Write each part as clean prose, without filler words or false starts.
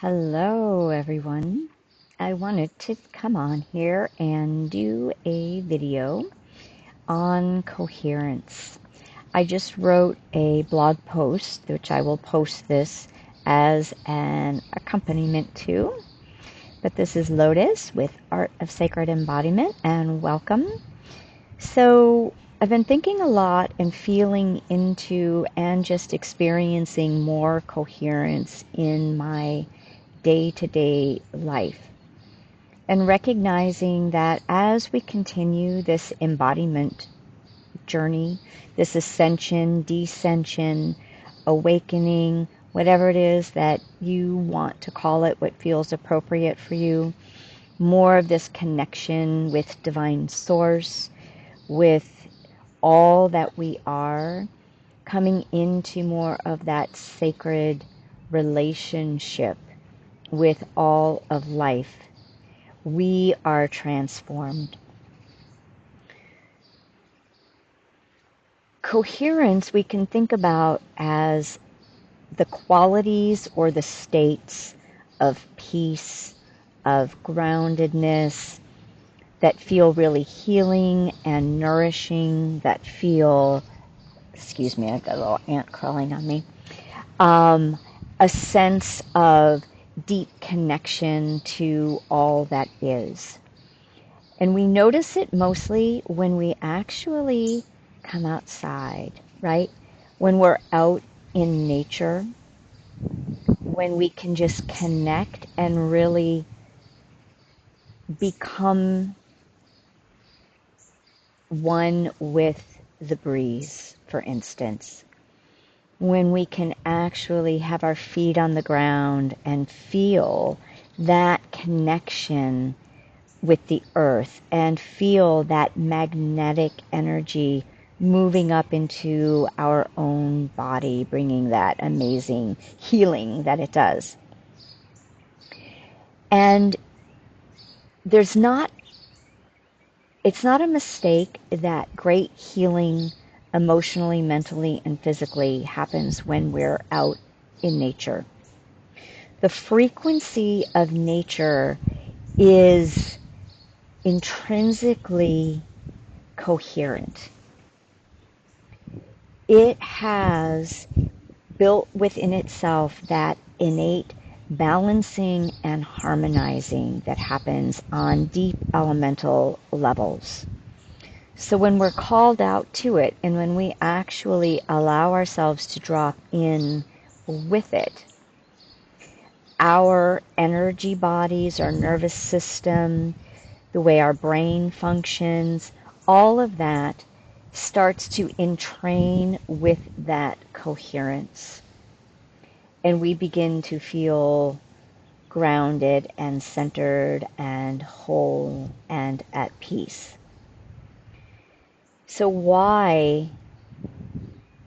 Hello everyone. I wanted to come on here and do a video on coherence. I just wrote a blog post, which I will post this as an accompaniment to. But this is Lotus with Art of Sacred Embodiment, and welcome. So I've been thinking a lot and feeling into and just experiencing more coherence in my day-to-day life, and recognizing that as we continue this embodiment journey, this ascension, descension, awakening, whatever it is that you want to call it, what feels appropriate for you, more of this connection with divine source, with all that we are, coming into more of that sacred relationship with all of life, we are transformed. Coherence we can think about as the qualities or the states of peace, of groundedness, that feel really healing and nourishing, that feel, excuse me, I've got a little ant crawling on me, a sense of deep connection to all that is. And we notice it mostly when we actually come outside, right? When we're out in nature, when we can just connect and really become one with the breeze, for instance. When we can actually have our feet on the ground and feel that connection with the earth and feel that magnetic energy moving up into our own body, bringing that amazing healing that it does. And it's not a mistake that great healing emotionally, mentally, and physically happens when we're out in nature. The frequency of nature is intrinsically coherent. It has built within itself that innate balancing and harmonizing that happens on deep elemental levels. So when we're called out to it, and when we actually allow ourselves to drop in with it, our energy bodies, our nervous system, the way our brain functions, all of that starts to entrain with that coherence. And we begin to feel grounded and centered and whole and at peace. So why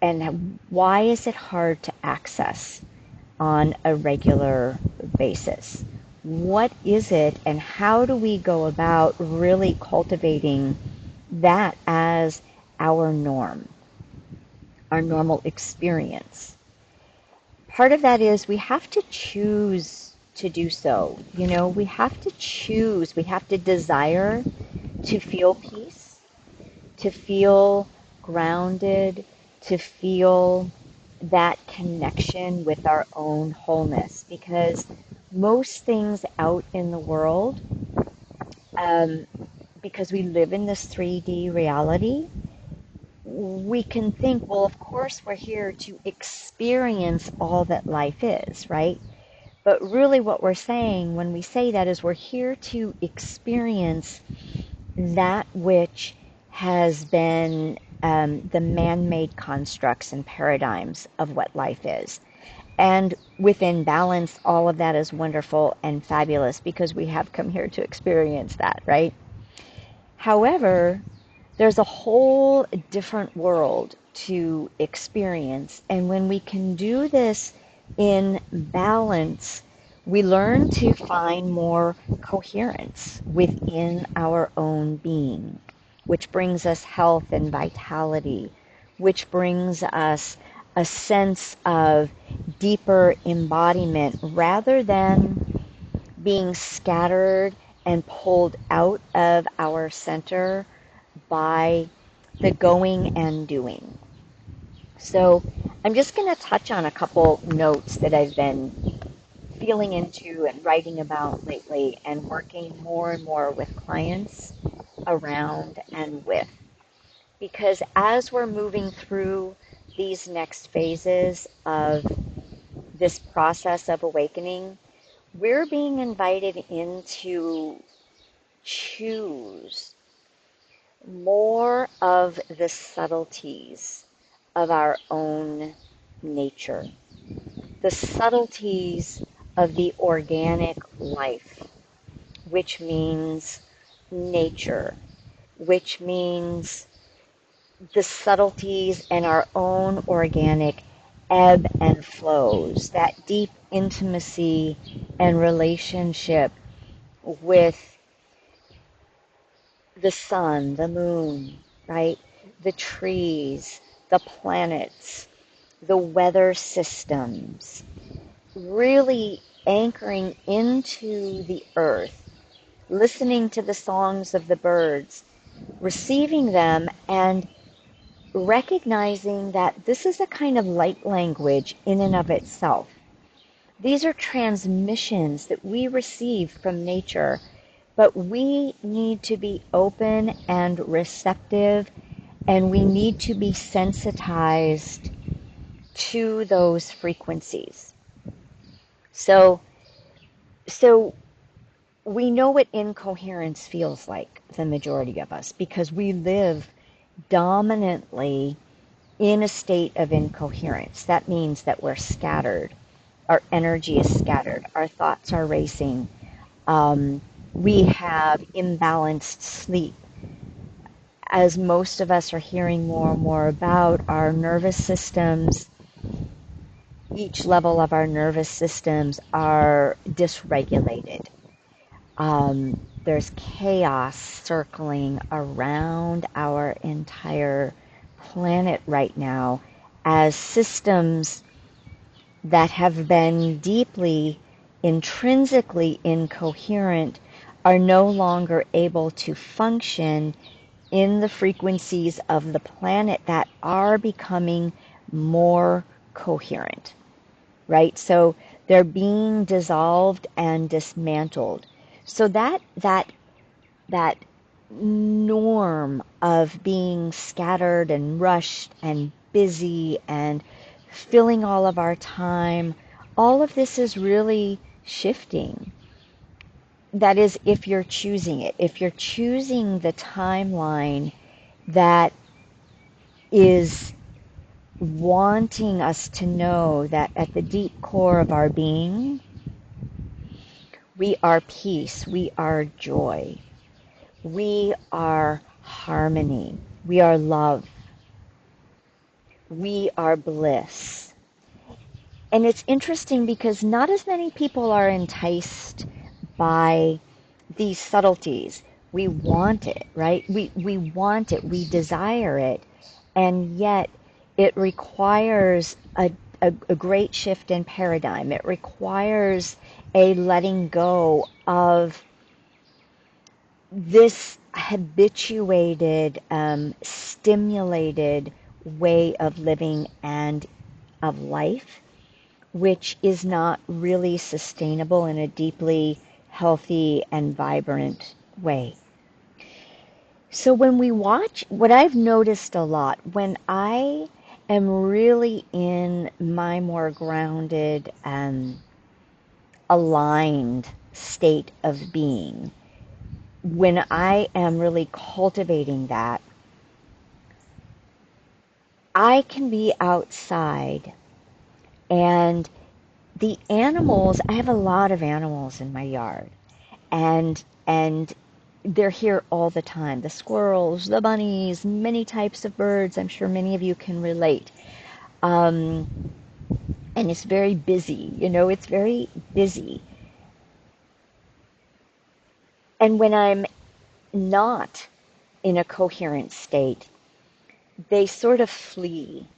is it hard to access on a regular basis? What is it, and how do we go about really cultivating that as our norm, our normal experience? Part of that is we have to choose to do so. You know, we have to choose, we have to desire to feel peace, to feel grounded, to feel that connection with our own wholeness. Because most things out in the world, because we live in this 3D reality, we can think, well, of course we're here to experience all that life is, right? But really what we're saying when we say that is we're here to experience that which has been the man-made constructs and paradigms of what life is. And within balance, all of that is wonderful and fabulous because we have come here to experience that, right? However, there's a whole different world to experience. And when we can do this in balance, we learn to find more coherence within our own being, which brings us health and vitality, which brings us a sense of deeper embodiment rather than being scattered and pulled out of our center by the going and doing. So I'm just going to touch on a couple notes that I've been feeling into and writing about lately and working more and more with clients around and with. Because as we're moving through these next phases of this process of awakening, we're being invited into choose more of the subtleties of our own nature, the subtleties of the organic life, which means nature, which means the subtleties in our own organic ebb and flows, that deep intimacy and relationship with the sun, the moon, right? The trees, the planets, the weather systems, really anchoring into the earth, listening to the songs of the birds, receiving them, and recognizing that this is a kind of light language in and of itself. These are transmissions that we receive from nature, but we need to be open and receptive, and we need to be sensitized to those frequencies. So we know what incoherence feels like, the majority of us, because we live dominantly in a state of incoherence. That means that we're scattered. Our energy is scattered. Our thoughts are racing. We have imbalanced sleep. As most of us are hearing more and more about, our nervous systems, each level of our nervous systems are dysregulated. There's chaos circling around our entire planet right now as systems that have been deeply, intrinsically incoherent are no longer able to function in the frequencies of the planet that are becoming more coherent, right? So they're being dissolved and dismantled. So that norm of being scattered and rushed and busy and filling all of our time, all of this is really shifting. That is, if you're choosing it, if you're choosing the timeline that is wanting us to know that at the deep core of our being, we are peace, we are joy, we are harmony, we are love, we are bliss. And it's interesting because not as many people are enticed by these subtleties. We want it, right? We want it, we desire it, and yet it requires a great shift in paradigm. It requires a letting go of this habituated, stimulated way of living and of life, which is not really sustainable in a deeply healthy and vibrant way. So when we watch, what I've noticed a lot, when I am really in my more grounded and aligned state of being, when I am really cultivating that, I can be outside and the animals, I have a lot of animals in my yard, and they're here all the time. The squirrels, the bunnies, many types of birds. I'm sure many of you can relate. And it's very busy, it's very busy. And when I'm not in a coherent state, they sort of flee.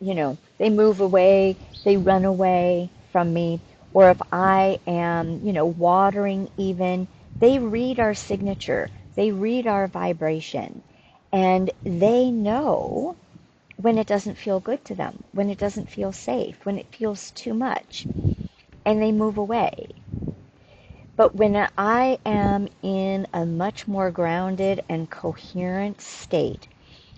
they move away, they run away from me. Or if I am, watering even, they read our signature, they read our vibration, and they know when it doesn't feel good to them, when it doesn't feel safe, when it feels too much, and they move away. But when I am in a much more grounded and coherent state,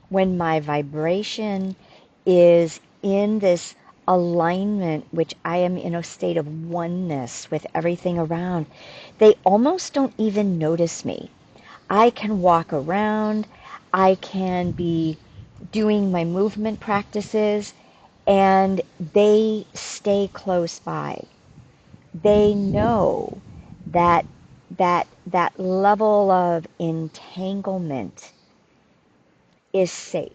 when my vibration is in this alignment, which I am in a state of oneness with everything around, they almost don't even notice me. I can walk around, I can be doing my movement practices, and they stay close by. They know that that level of entanglement is safe,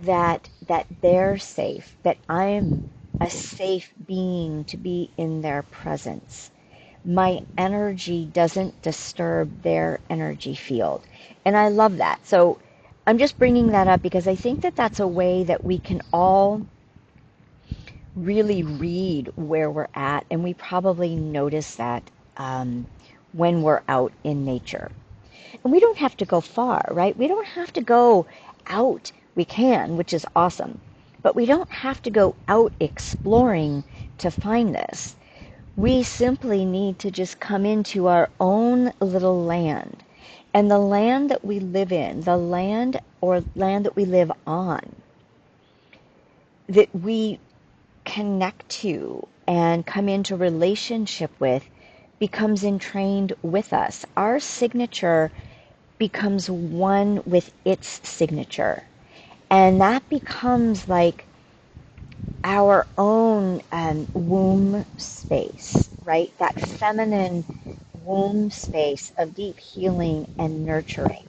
that they're safe, that I'm a safe being to be in their presence. My energy doesn't disturb their energy field. And I love that. So I'm just bringing that up because I think that that's a way that we can all really read where we're at, and we probably notice that when we're out in nature. And we don't have to go far, right? We don't have to go out. We can, which is awesome. But we don't have to go out exploring to find this. We simply need to just come into our own little land. And the land that we live in, the land or land that we live on, that we connect to and come into relationship with, becomes entrained with us. Our signature becomes one with its signature. And that becomes like our own womb space, right? That feminine womb space of deep healing and nurturing,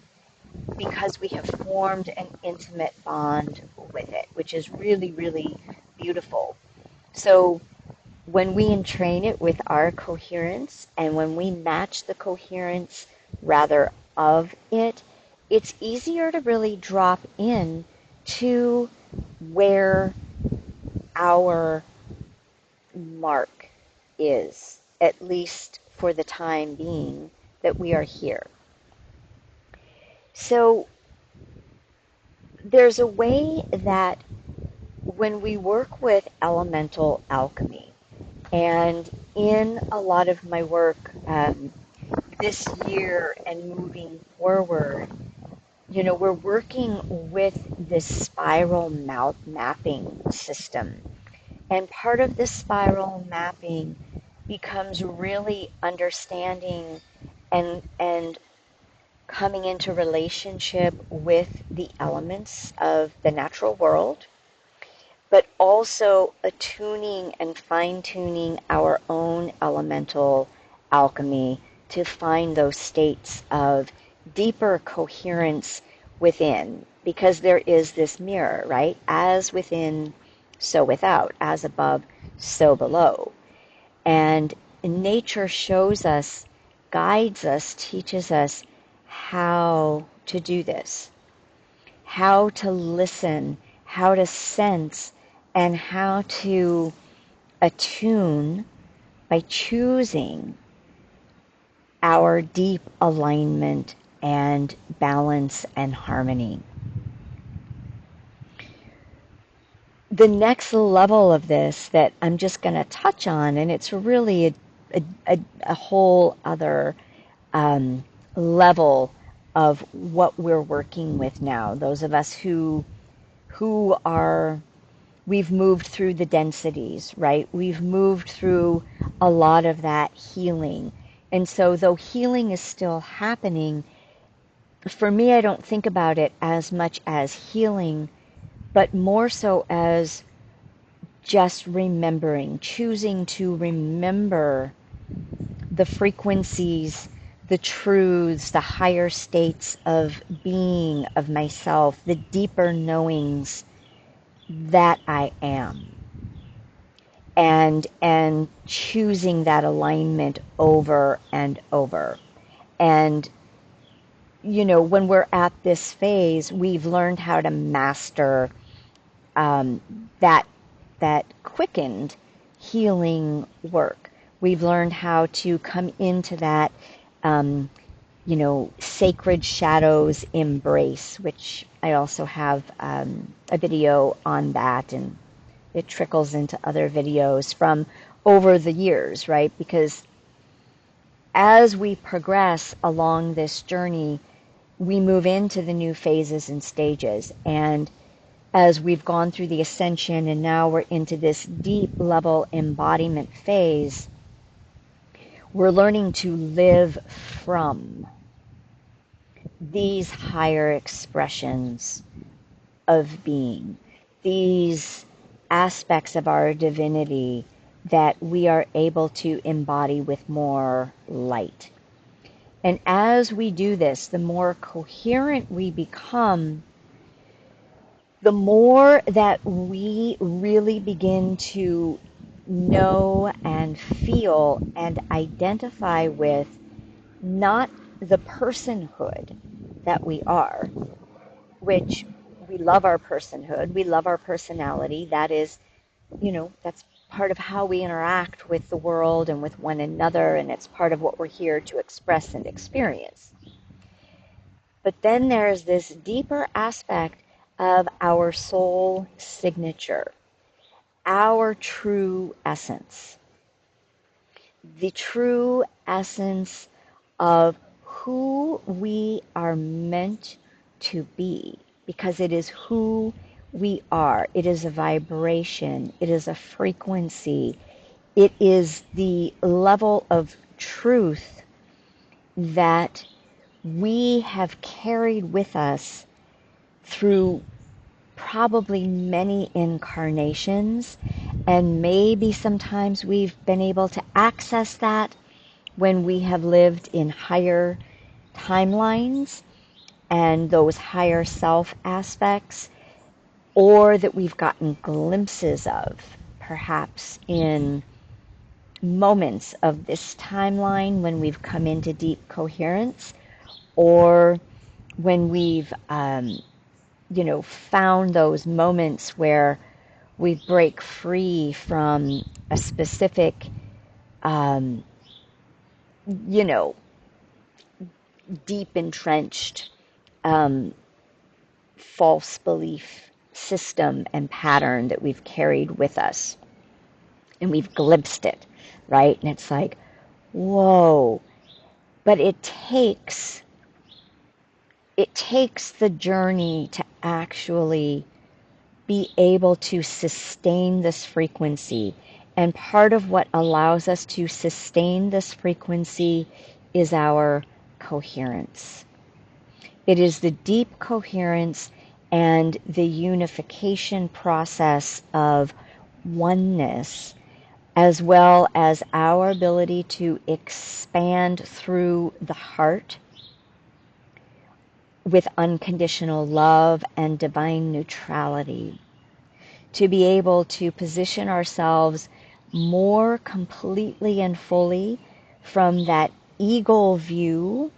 because we have formed an intimate bond with it, which is really, really beautiful. So when we entrain it with our coherence, and when we match the coherence rather of it, it's easier to really drop in to where our mark is, at least for the time being that we are here. So there's a way that when we work with elemental alchemy, and in a lot of my work this year and moving forward, we're working with this spiral mapping system. And part of this spiral mapping becomes really understanding and coming into relationship with the elements of the natural world, but also attuning and fine-tuning our own elemental alchemy to find those states of deeper coherence within, because there is this mirror, right? As within, so without. As above, so below. And nature shows us, guides us, teaches us how to do this, how to listen, how to sense, and how to attune by choosing our deep alignment and balance and harmony. The next level of this that I'm just going to touch on, and it's really a whole other level of what we're working with now. Those of us who are, we've moved through the densities, right? We've moved through a lot of that healing. And so though healing is still happening, for me, I don't think about it as much as healing, but more so as just remembering, choosing to remember the frequencies, the truths, the higher states of being, of myself, the deeper knowings that I am. And choosing that alignment over and over. And, when we're at this phase, we've learned how to master that quickened healing work. We've learned how to come into that, sacred shadows embrace, which I also have a video on that, and it trickles into other videos from over the years, right? Because as we progress along this journey, we move into the new phases and stages. And as we've gone through the ascension and now we're into this deep level embodiment phase, we're learning to live from these higher expressions of being, these aspects of our divinity that we are able to embody with more light. And as we do this, the more coherent we become, the more that we really begin to know and feel and identify with not the personhood that we are, which we love our personhood, we love our personality. That is, that's part of how we interact with the world and with one another, and it's part of what we're here to express and experience. But then there's this deeper aspect of our soul signature, our true essence, the true essence of who we are meant to be, because it is who we are. It is a vibration. It is a frequency. It is the level of truth that we have carried with us through probably many incarnations, and maybe sometimes we've been able to access that when we have lived in higher timelines and those higher self aspects, or that we've gotten glimpses of perhaps in moments of this timeline when we've come into deep coherence, or when we've found those moments where we break free from a specific deep entrenched false belief system and pattern that we've carried with us, and we've glimpsed it, right? And it's like, whoa. But it takes the journey to actually be able to sustain this frequency. And part of what allows us to sustain this frequency is our coherence. It is the deep coherence and the unification process of oneness, as well as our ability to expand through the heart with unconditional love and divine neutrality, to be able to position ourselves more completely and fully from that eagle view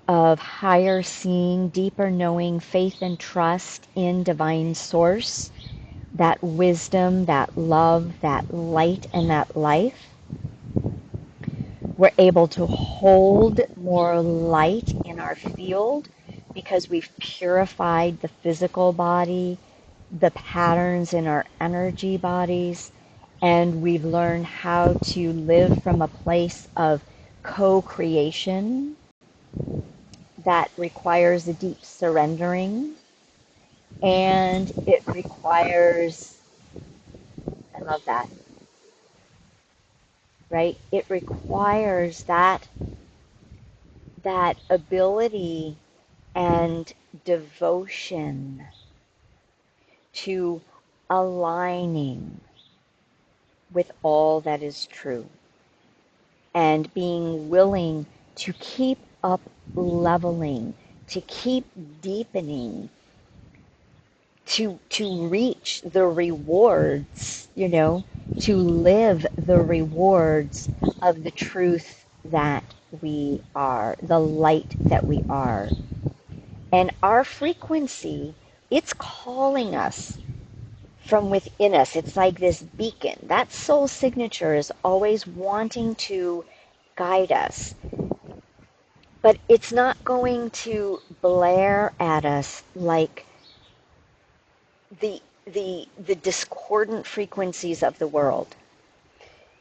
of higher seeing, deeper knowing, faith and trust in divine source, that wisdom, that love, that light, and that life. We're able to hold more light in our field because we've purified the physical body, the patterns in our energy bodies, and we've learned how to live from a place of co-creation that requires a deep surrendering, and it requires, I love that, right? It requires that ability and devotion to aligning with all that is true, and being willing to keep up leveling, to keep deepening, to reach the rewards, to live the rewards of the truth that we are, the light that we are. And our frequency, it's calling us from within us. It's like this beacon. That soul signature is always wanting to guide us. But it's not going to blare at us like the discordant frequencies of the world.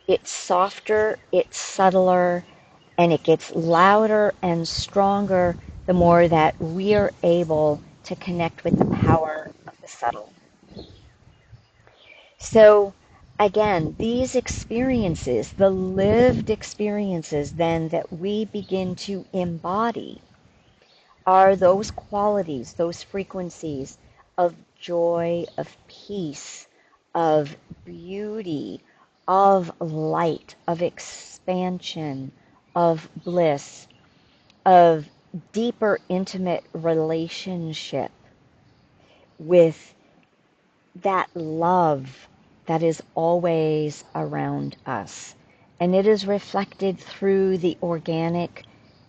It's softer, it's subtler, and it gets louder and stronger the more that we are able to connect with the power of the subtle. So again, these experiences, the lived experiences then that we begin to embody, are those qualities, those frequencies of joy, of peace, of beauty, of light, of expansion, of bliss, of deeper intimate relationship with that love that is always around us. And it is reflected through the organic,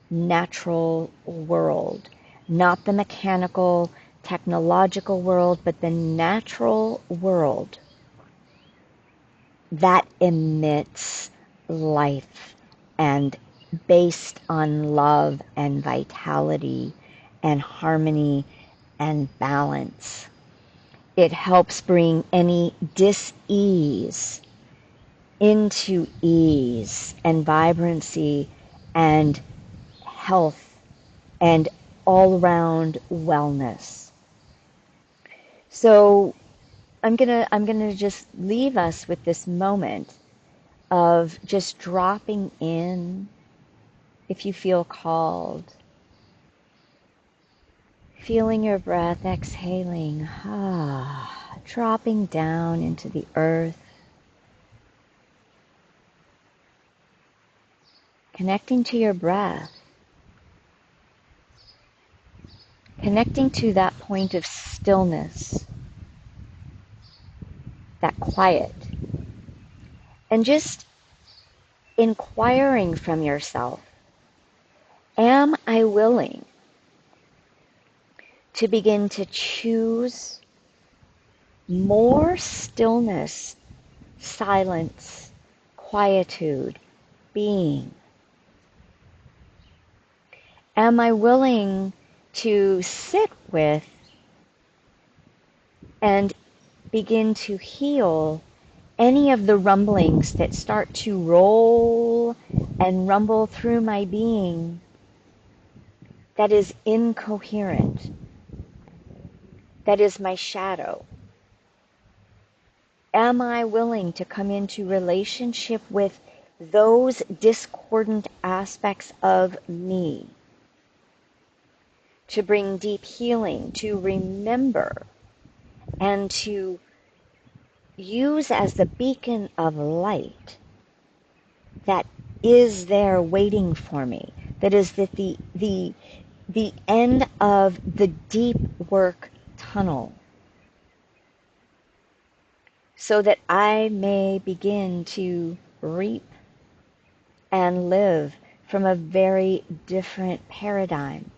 natural world, not the mechanical, technological world, but the natural world that emits life and based on love and vitality and harmony and balance. It helps bring any dis-ease into ease and vibrancy and health and all-around wellness. So I'm gonna just leave us with this moment of just dropping in, if you feel called, feeling your breath, exhaling, dropping down into the earth, connecting to your breath, connecting to that point of stillness, that quiet, and just inquiring from yourself, am I willing to begin to choose more stillness, silence, quietude, being? Am I willing to sit with and begin to heal any of the rumblings that start to roll and rumble through my being that is incoherent, that is my shadow? Am I willing to come into relationship with those discordant aspects of me, to bring deep healing, to remember, and to use as the beacon of light that is there waiting for me, that is the end of the deep work tunnel, so that I may begin to reap and live from a very different paradigm.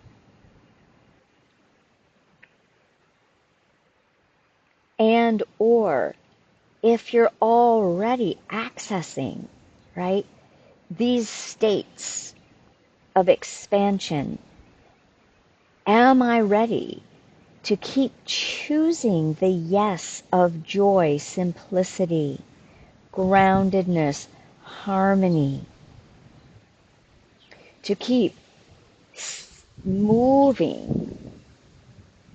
And or if you're already accessing, right, these states of expansion, am I ready to keep choosing the yes of joy, simplicity, groundedness, harmony, to keep moving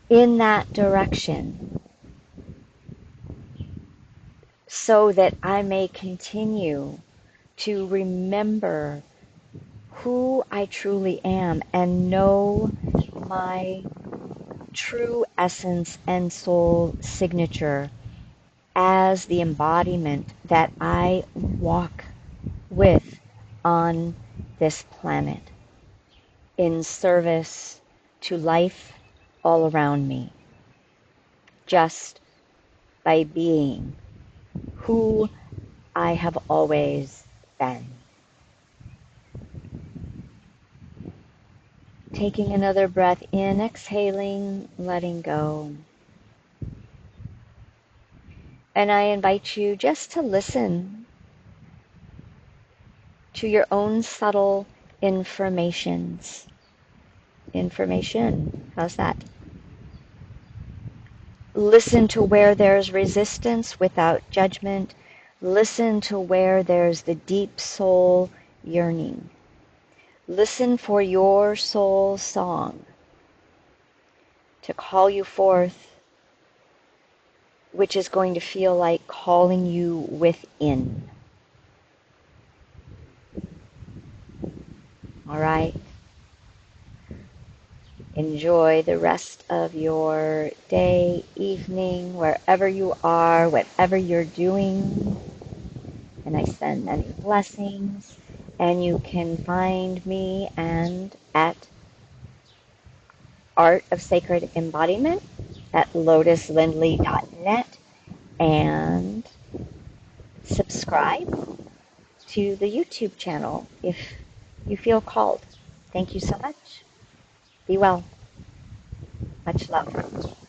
in that direction, so that I may continue to remember who I truly am and know my true essence and soul signature as the embodiment that I walk with on this planet, in service to life all around me, just by being who I have always been. Taking another breath in, exhaling, letting go. And I invite you just to listen to your own subtle informations. Information. How's that? Listen to where there's resistance without judgment. Listen to where there's the deep soul yearning. Listen for your soul song to call you forth, which is going to feel like calling you within. All right? Enjoy the rest of your day, evening, wherever you are, whatever you're doing. And I send many blessings. And you can find me and at Art of Sacred Embodiment at lotuslindley.net, and subscribe to the YouTube channel if you feel called. Thank you so much. Be well. Much love.